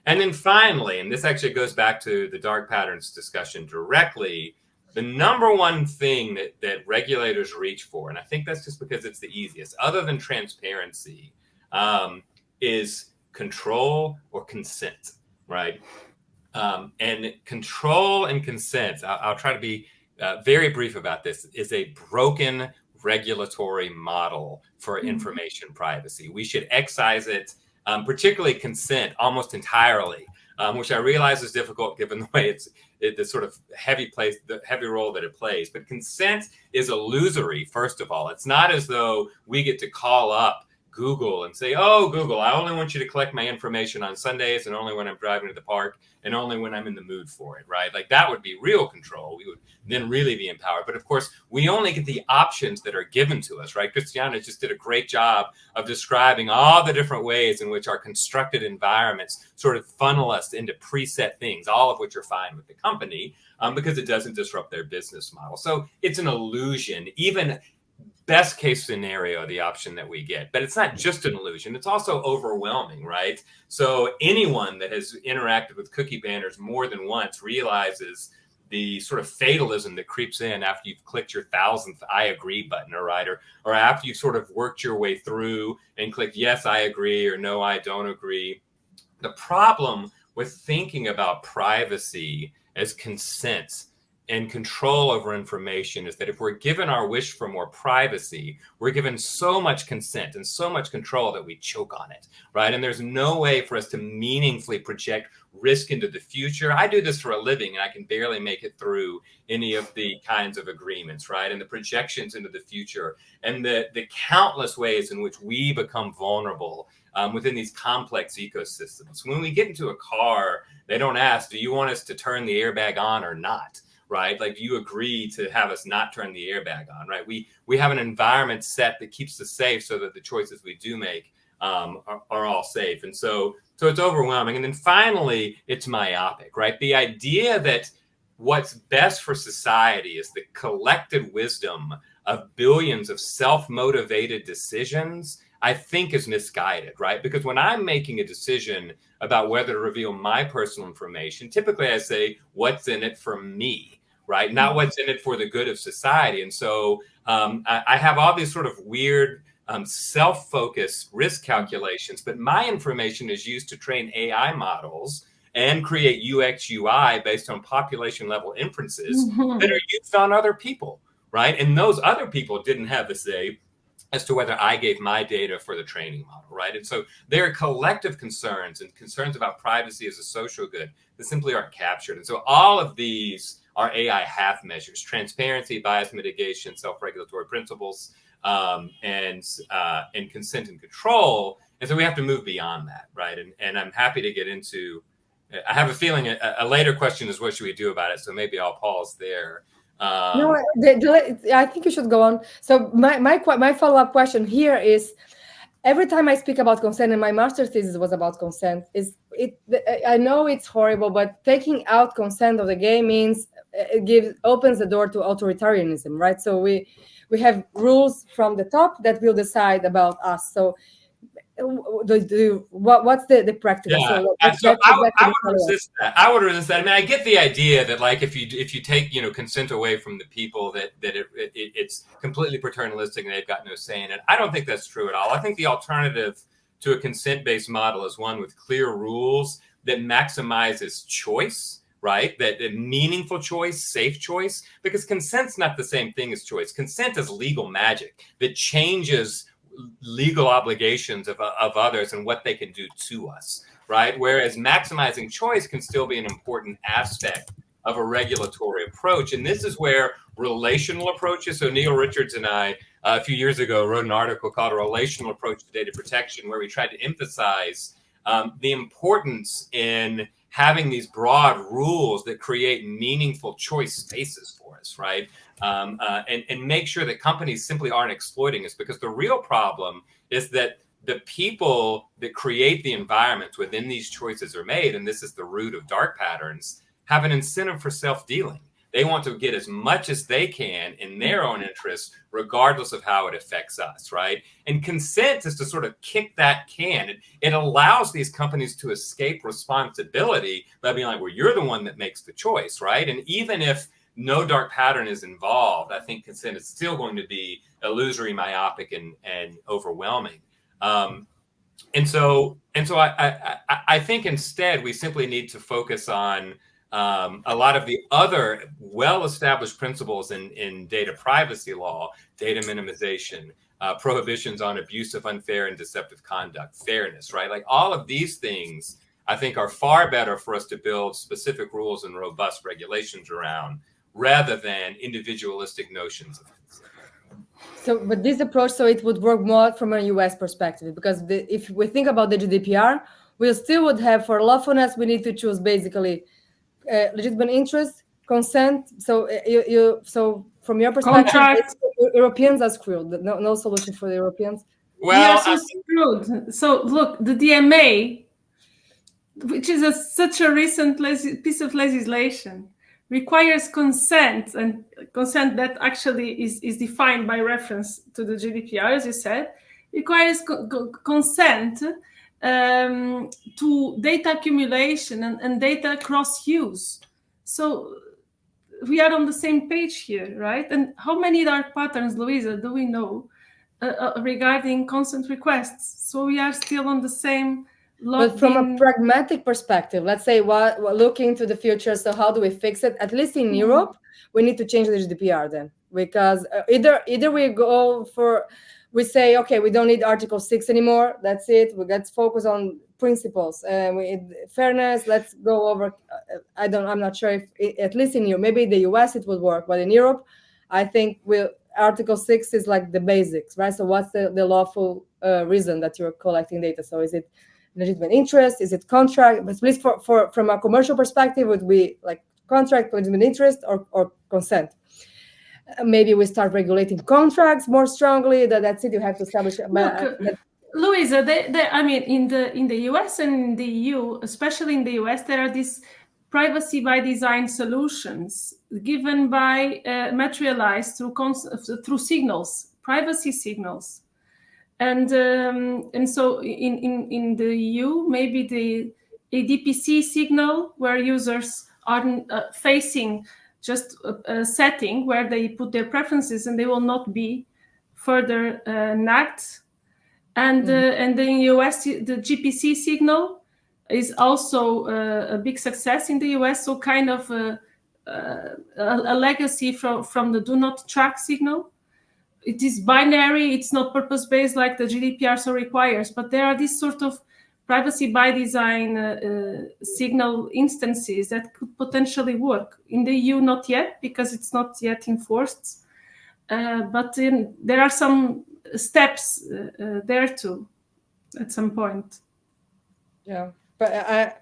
And then finally, and this actually goes back to the dark patterns discussion directly, the number one thing that regulators reach for, and I think that's just because it's the easiest, other than transparency, is control or consent, right? And control and consent, I'll try to be very brief about this, is a broken regulatory model for information privacy. We should excise it, particularly consent, almost entirely, which I realize is difficult given the way the sort of the heavy role that it plays. But consent is illusory, first of all. It's not as though we get to call up Google and say, oh, Google, I only want you to collect my information on Sundays and only when I'm driving to the park and only when I'm in the mood for it, right? Like that would be real control. We would then really be empowered. But of course, we only get the options that are given to us, right? Cristiana just did a great job of describing all the different ways in which our constructed environments sort of funnel us into preset things, all of which are fine with the company because it doesn't disrupt their business model. So it's an illusion, even best case scenario, the option that we get. But it's not just an illusion. It's also overwhelming, right? So anyone that has interacted with cookie banners more than once realizes the sort of fatalism that creeps in after you've clicked your 1000th I agree button, or after you've sort of worked your way through and clicked yes, I agree, or no, I don't agree. The problem with thinking about privacy as consent and control over information is that if we're given our wish for more privacy, we're given so much consent and so much control that we choke on it, right? And there's no way for us to meaningfully project risk into the future. I do this for a living and I can barely make it through any of the kinds of agreements, right? And the projections into the future and the countless ways in which we become vulnerable within these complex ecosystems. When we get into a car, they don't ask, do you want us to turn the airbag on or not? Right? Like you agree to have us not turn the airbag on, right? We have an environment set that keeps us safe so that the choices we do make are all safe. And so it's overwhelming. And then finally, it's myopic, right? The idea that what's best for society is the collected wisdom of billions of self-motivated decisions, I think is misguided, right? Because when I'm making a decision about whether to reveal my personal information, typically I say, what's in it for me, right? Not what's in it for the good of society. And so I have all these sort of weird self-focused risk calculations, but my information is used to train AI models and create UX UI based on population level inferences that are used on other people, right? And those other people didn't have a say as to whether I gave my data for the training model, right? And so there are collective concerns and concerns about privacy as a social good that simply aren't captured. And so all of these are AI half measures: transparency, bias mitigation, self-regulatory principles, and consent and control. And so we have to move beyond that, right? And I'm happy to get into, I have a feeling a later question is what should we do about it? So maybe I'll pause there. No, I think you should go on. So my follow-up question here is, every time I speak about consent, and my master's thesis was about consent, I know it's horrible, but taking out consent of the game means it opens the door to authoritarianism, right? So we have rules from the top that will decide about us. So what's the practical? Yeah, So I would resist that. I would resist that. I mean, I get the idea that, like, if you take consent away from the people, that it's completely paternalistic and they've got no say in it. I don't think that's true at all. I think the alternative to a consent-based model is one with clear rules that maximizes choice, right? That meaningful choice, safe choice, because consent's not the same thing as choice. Consent is legal magic that changes legal obligations of others and what they can do to us, right? Whereas maximizing choice can still be an important aspect of a regulatory approach. And this is where relational approaches, so Neil Richards and I, a few years ago, wrote an article called A Relational Approach to Data Protection, where we tried to emphasize the importance in having these broad rules that create meaningful choice spaces for us, right? And make sure that companies simply aren't exploiting us, because the real problem is that the people that create the environments within these choices are made, and this is the root of dark patterns, have an incentive for self-dealing. They want to get as much as they can in their own interests, regardless of how it affects us, right? And consent is to sort of kick that can. It allows these companies to escape responsibility by being like, well, you're the one that makes the choice, right? And even if no dark pattern is involved, I think consent is still going to be illusory, myopic, and overwhelming. And so I think instead we simply need to focus on a lot of the other well-established principles in data privacy law: data minimization, prohibitions on abusive, unfair, and deceptive conduct, fairness, right? Like all of these things, I think, are far better for us to build specific rules and robust regulations around, rather than individualistic notions of consent. So, but this approach, so it would work more from a US perspective, because if we think about the GDPR, we still would have, for lawfulness, we need to choose basically legitimate interest, consent. So so from your perspective, Contract. Europeans are screwed. No solution for the Europeans. We are Well, so screwed. So look, the DMA, which is such a recent piece of legislation, requires consent, and consent that actually is defined by reference to the GDPR, as you said, requires consent to data accumulation and data cross-use. So we are on the same page here, right? And how many dark patterns, Luiza, do we know regarding consent requests? So we are still on the same. But from a pragmatic perspective, let's say what looking to the future, so how do we fix it? At least in Europe, we need to change the GDPR then, because either we go for, we say, okay, we don't need Article 6 anymore. That's it. Let's focus on principles. Fairness. Let's go over. I'm not sure if at least in Europe, maybe in the US it would work, but in Europe, I think Article 6 is like the basics, right? So what's the lawful reason that you're collecting data? So is it legitimate interest? Is it contract? But at least from a commercial perspective, would be like contract, legitimate interest, or consent. Maybe we start regulating contracts more strongly. That's it. You have to establish. Luiza, I mean, in the US and in the EU, especially in the US, there are these privacy by design solutions given by materialized through signals, privacy signals. And so in the EU, maybe the ADPC signal, where users are facing just a setting where they put their preferences and they will not be further nagged. And in the US, the GPC signal is also a big success in the US. So kind of a legacy from the do not track signal. It is binary, it's not purpose-based like the GDPR so requires, but there are these sort of privacy by design signal instances that could potentially work. In the EU, not yet, because it's not yet enforced. But there are some steps there too, at some point. Yeah, but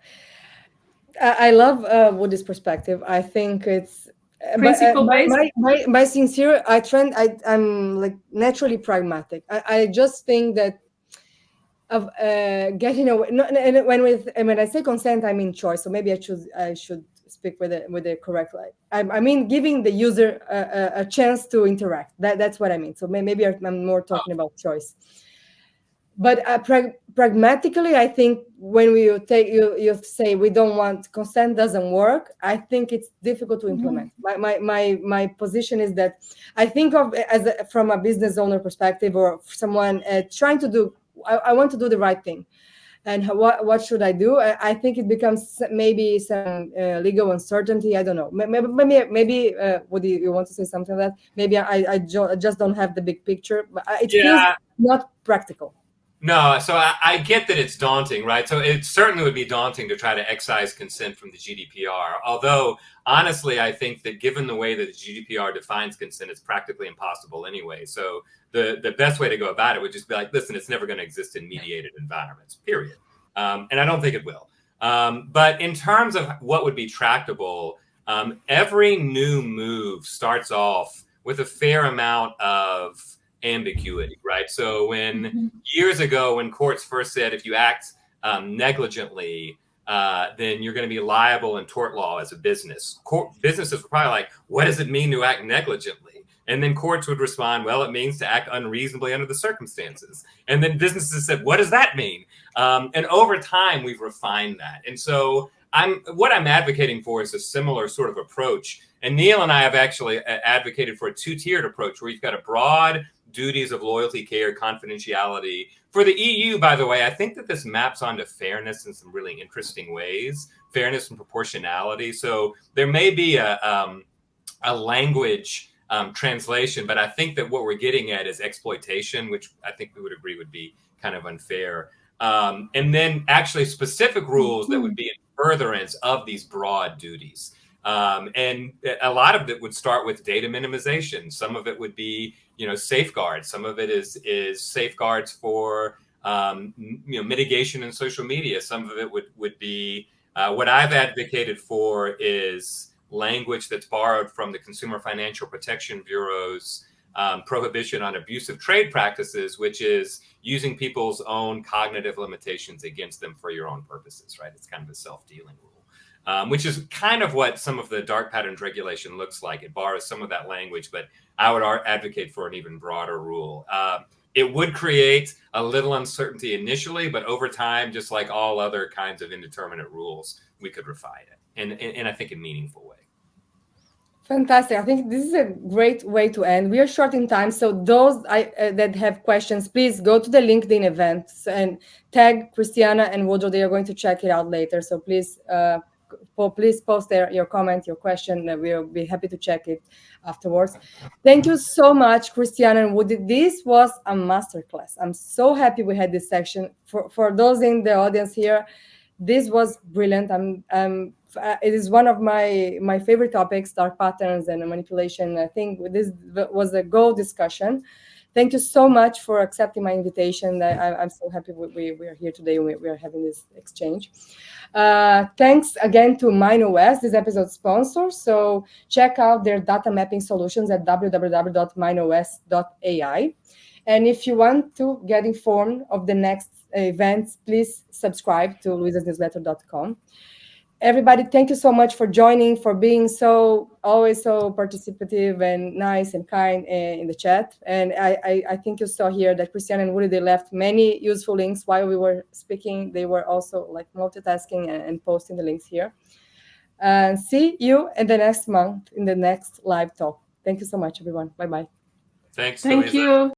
I love Woody's perspective. I think it's principle-based. My sincere, I'm like naturally pragmatic. I just think that of getting away. And when I say consent, I mean choice. So maybe I should speak with the correct light. I mean giving the user a chance to interact. That's what I mean. So maybe I'm more talking about choice. But pragmatically, I think when you say we don't want consent, doesn't work. I think it's difficult to implement. My position is that I think of from a business owner perspective, or someone trying to do. I want to do the right thing, and what should I do? I think it becomes maybe some legal uncertainty. I don't know. Maybe Woody, you want to say something like that? Maybe I just don't have the big picture. But it feels not practical. No, so I get that it's daunting, right? So it certainly would be daunting to try to excise consent from the GDPR. Although, honestly, I think that given the way that the GDPR defines consent, it's practically impossible anyway. So the best way to go about it would just be like, listen, it's never going to exist in mediated environments, period. And I don't think it will. But in terms of what would be tractable, every new move starts off with a fair amount of ambiguity, right? So when years ago, when courts first said if you act negligently, then you're going to be liable in tort law as a business. Businesses were probably like, what does it mean to act negligently? And then courts would respond, well, it means to act unreasonably under the circumstances. And then businesses said, what does that mean? And over time, we've refined that. And so what I'm advocating for is a similar sort of approach. And Neil and I have actually advocated for a two-tiered approach where you've got a broad duties of loyalty, care, confidentiality. For the EU, by the way, I think that this maps onto fairness in some really interesting ways, fairness and proportionality. So there may be a language translation, but I think that what we're getting at is exploitation, which I think we would agree would be kind of unfair. And then actually specific rules that would be in furtherance of these broad duties. And a lot of it would start with data minimization. Some of it would be, safeguards. Some of it is safeguards for, mitigation in social media. Some of it would be what I've advocated for is language that's borrowed from the Consumer Financial Protection Bureau's prohibition on abusive trade practices, which is using people's own cognitive limitations against them for your own purposes, right? It's kind of a self-dealing rule, which is kind of what some of the dark patterns regulation looks like. It borrows some of that language, but I would advocate for an even broader rule. It would create a little uncertainty initially, but over time, just like all other kinds of indeterminate rules, we could refine it in I think a meaningful way. Fantastic. I think this is a great way to end. We are short in time, so those that have questions, please go to the LinkedIn event and tag Cristiana and Woodrow. They are going to check it out later. So please post there your comment, your question. We'll be happy to check it afterwards. Thank you so much, Cristiana and Woody. This was a masterclass. I'm so happy we had this section. For those in the audience here, this was brilliant. It is one of my favorite topics, dark patterns and manipulation. I think this was a gold discussion. Thank you so much for accepting my invitation. I'm so happy we are here today and we are having this exchange. Thanks again to MindOS, this episode's sponsor. So check out their data mapping solutions at www.mindos.ai. And if you want to get informed of the next events, please subscribe to luizasnewsletter.com. Everybody, thank you so much for joining, for being always so participative and nice and kind in the chat. And I think you saw here that Cristiana and Woody, they left many useful links while we were speaking. They were also like multitasking and posting the links here. And see you in the next month in the next live talk. Thank you so much, everyone. Bye-bye. Thanks, Thank Luiza. you.